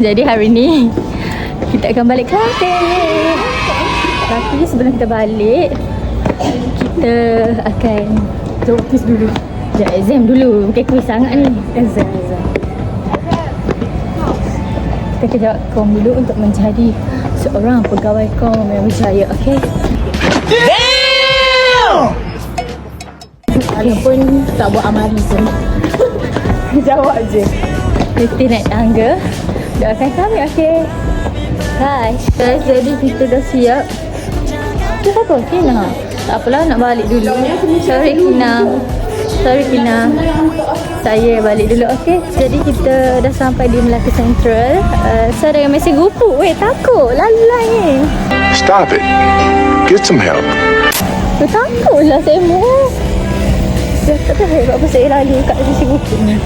Jadi hari ni kita akan balik kampung. Tapi sebelum kita balik, kita akan jawab kuis dulu. Sekejap, exam dulu. Bukan kuis sangat ni. Exam. Kita akan jawab kom dulu untuk menjadi seorang pegawai kom yang berjaya. Okay? Damn! Saya pun tak buat amali je. Jawab je. Kita naik tangga. Doakan kami, okay? Hai guys, jadi kita dah siap. Kita apa? Kina? Tak apalah, nak balik dulu. Sorry Kina. Saya balik dulu, okay? Jadi kita dah sampai di Melaka Central. Saya dengan mesej gupuk. Weh, takut. Lalai ni. Stop it. Get some help. Takutlah saya mau. Saya tak tahu apa saya lalu kat mesej gupuk ni.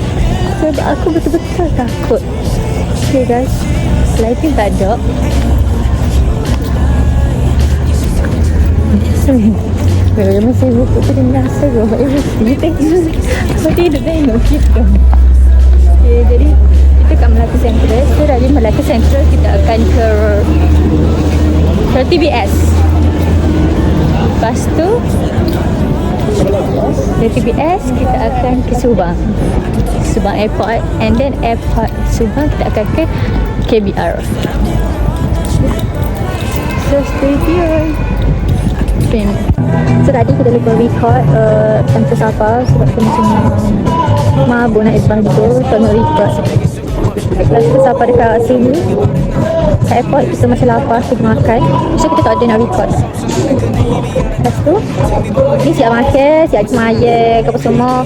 Sebab aku betul-betul takut. Okay guys, lighting tak ada. Memang saya buka tu dengan rasa ke Pak Ibu tengok. Aku tidur tengok kita. Okay, jadi kita kat Melaka Central. So dari Melaka Central kita akan ke TBS. Lepas tu dari TBS kita akan ke Subang Airport, and then Airport Subang kita akan ke KBR. So stay tuned. So tadi kita lupa record Tanpa Sapa sebab kita macam mabuk nak baju, tak nak record. Tanpa Sapa dekat sini kat airport, kita masih lapar, kita makan, so kita tak ada nak record. Lepas tu ni siap makan, siap semaya apa semua,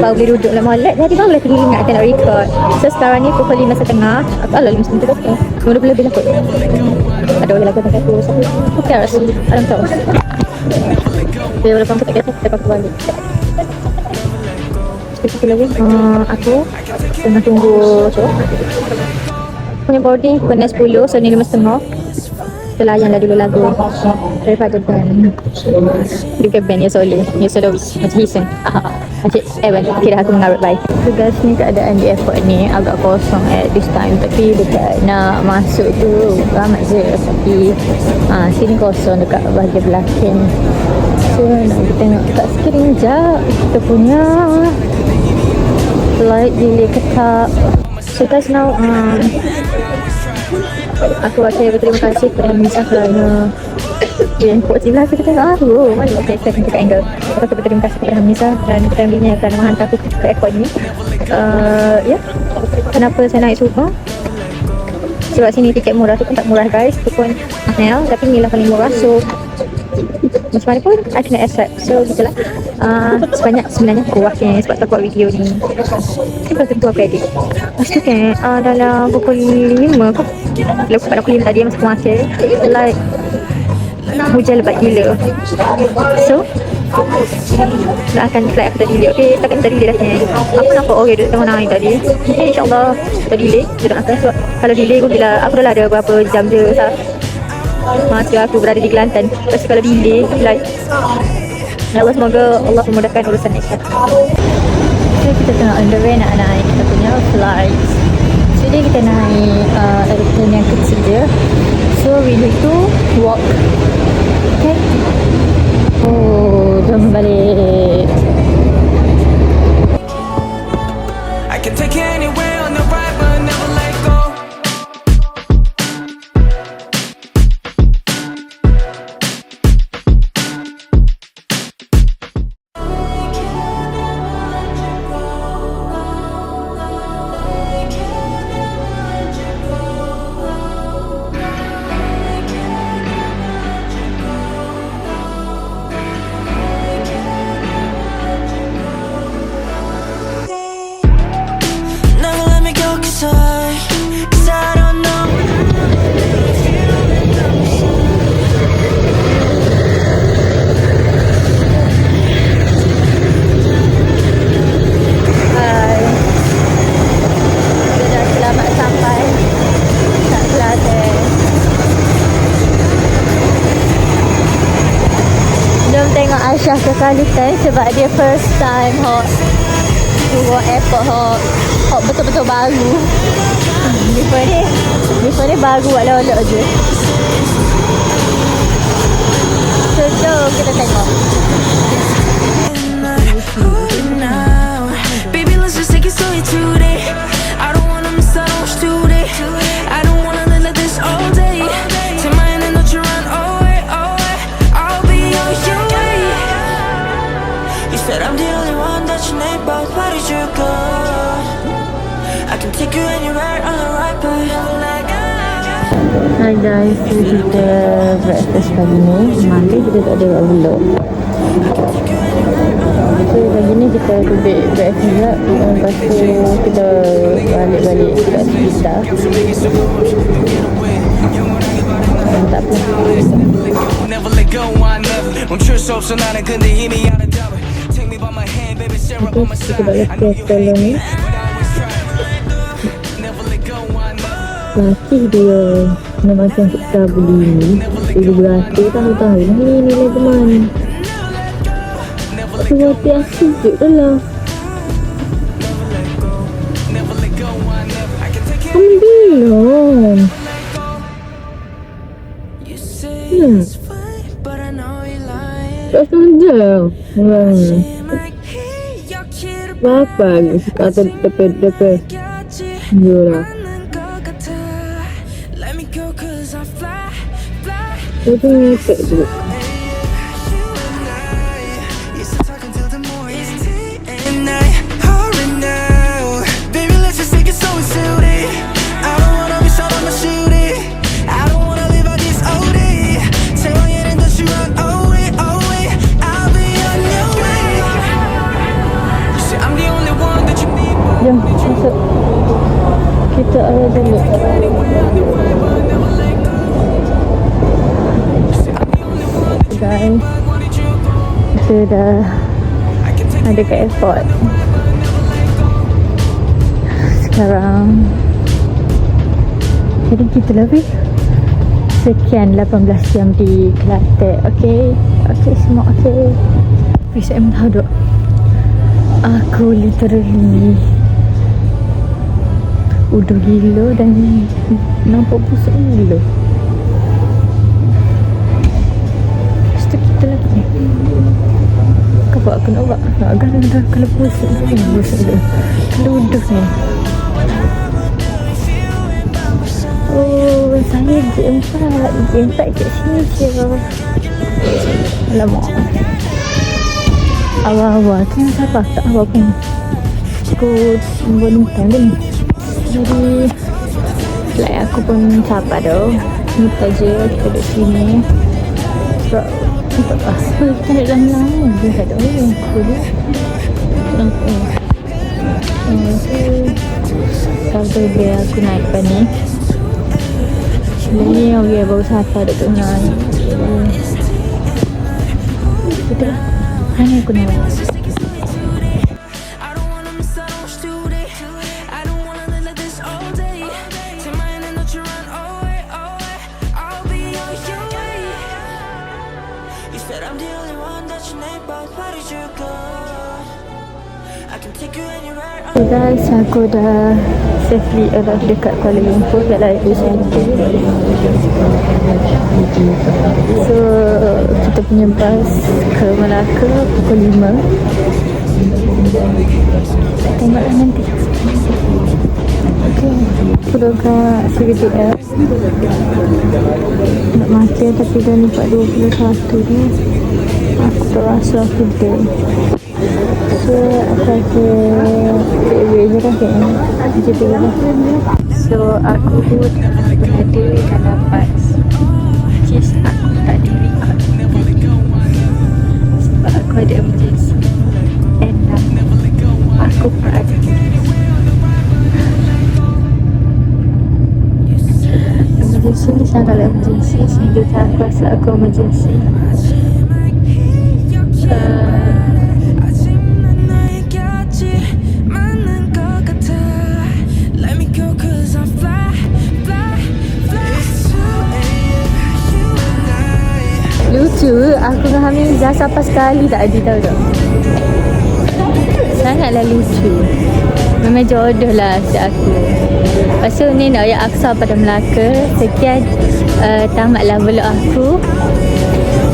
baru boleh duduk dalam molek. Jadi baru boleh teringat kita nak record. So sekarang ni pukul 5.30. Alah 5.30 Mula lebih lah kot. Ada orang lagu dekat aku. Who cares? I don't care. Okay, walaupun aku tak kata, kita pakai balik. Sekejap lagi aku tengah tunggu punya boarding pukul 10. So ni 5.30. Kita layanlah dulu lagu daripada band Juga band Ya Soloist Macam Hisen Macam Evan. Kira aku mengarut baik. So guys, ni keadaan di airport ni agak kosong at this time. Tapi dekat nak masuk tu ramai je. Tapi sini kosong dekat bahagian belakang. So nak kita tengok kat skrin sekejap. Kita punya flight delay ke tak. So guys, now aku rasa berterima kasih kepada Hamizah kerana pukul 11 kita tengok mana okay, saya akan cakap angle. Aku berterima kasih kepada Hamizah dan family-nya kerana menghantar aku ke airport ni. Kenapa saya naik Subang? Sebab sini tiket murah tu pun tak murah guys. Tu pun mahal, tapi ni lah paling murah. So macam mana pun I kena accept. So gitulah. Sebanyak sebenarnya aku wakil sebab tak buat video ni. Kita tentu aku edit. Lepas tu kan dalam pukul 5 aku lepas pukul 5 tadi masa aku wakil, like hujan lebat gila. So nak akan flight aku delay. Okay, takkan delay dah kan. Aku nampak orang duduk tengah naik tadi. Okay, insyaAllah tak delay. Dia nak akan sebab kalau delay pun bila aku dah ada berapa jam je masa aku berada di Kelantan. Lepas kalau delay like Allah, semoga Allah memudahkan urusan ni. So kita tengah on the way nak naik kita punya flight. So dia kita naik aeroplane yang kecil je. So we need to walk. Okay. Jom balik. I can take you anywhere on the ride but never let go. Aisyah kekalitan sebab dia first time hot keluar airport hot betul-betul baru. Before ni baru buat lolok je. So, jom kita tengok. Now, baby, let's just take it slowly today. I don't wanna miss out on much today. I don't wanna live like this all day. Take my hand and don't you run away, away. I'll be on your way. You said I'm the only one that you need, but why did you go? I can take you anywhere on the right, but you're like Hai guys, so kita breakfast pagi ni. Malam kita tak ada buat vlog. So pagi ni kita duduk breakfast juga. Lepas tu kita balik-balik kat sekitar. Tak apa. never let go, I never. 멈출 수 없어 나는 근데 이미 알아다봐. Take me by my hand, baby, stare up on my side. Kita balik ke sekolah ni. Never let go, I never. Latih dia macam kita beli ni. Dia beratur tahu-tahu ni nilai teman. Sebab dia asyik je lah. Ambil tak sengaja. Berapa kata tepi-tepi. Yalah. Itu ngepek tu. Jom masuk. Kita ada dulu. Guys, kita dah ada kat airport. Sekarang jadi kita lebih sekian 18 jam di Kelantan. Okay semua okay. Bisa tahu dok. Aku literally udah gila dan nampak pusing gila. Lepas tu kita lagi kapal aku nak buat nak ganda kalau pusing gila. Keluduh ni. Oh, saya G4 kat sini je. Alamak. Awal-awal tu yang siapa tak apa pun. Aku menumpang ni. Jadi like aku pun sabar dah. Minta je kita duduk sini. Sebab nampak rasa kita nak dalam lama je tak ada orang aku ni. Nampak. Sampai dia aku naik depan ni. Ni orang baru sampai dekat naik. Kita lah. Hanya aku naik. So guys, aku dah safely arrive dekat Kuala Lumpur kat Library Center. So kita punya bus ke Melaka pukul 5. Tengoklah nanti. Okay, aku dah kat CBTF. Nak mati tapi dah ni 4:21 ni. Aku terasa aku dah. So aku rasa area je dah kayaknya. Macam tu lah. So aku berada dalam bus. Just aku tak ada record. Sebab aku ada emergency. And aku berada. Emergency ni sangatlah emergency. Sehingga aku rasa aku emergency. Lucu, aku dengan Hamizah sampai sekali tak ada tahu tak. Sangatlah lucu. Memang jodoh lah si aku. Lepas tu ni Raya Aqsa pada Melaka. Sekian, tamatlah vlog aku.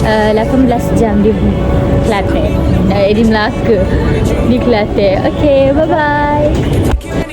18 jam di Kelantan. Di Melaka, di Kelantan. Okay, bye-bye.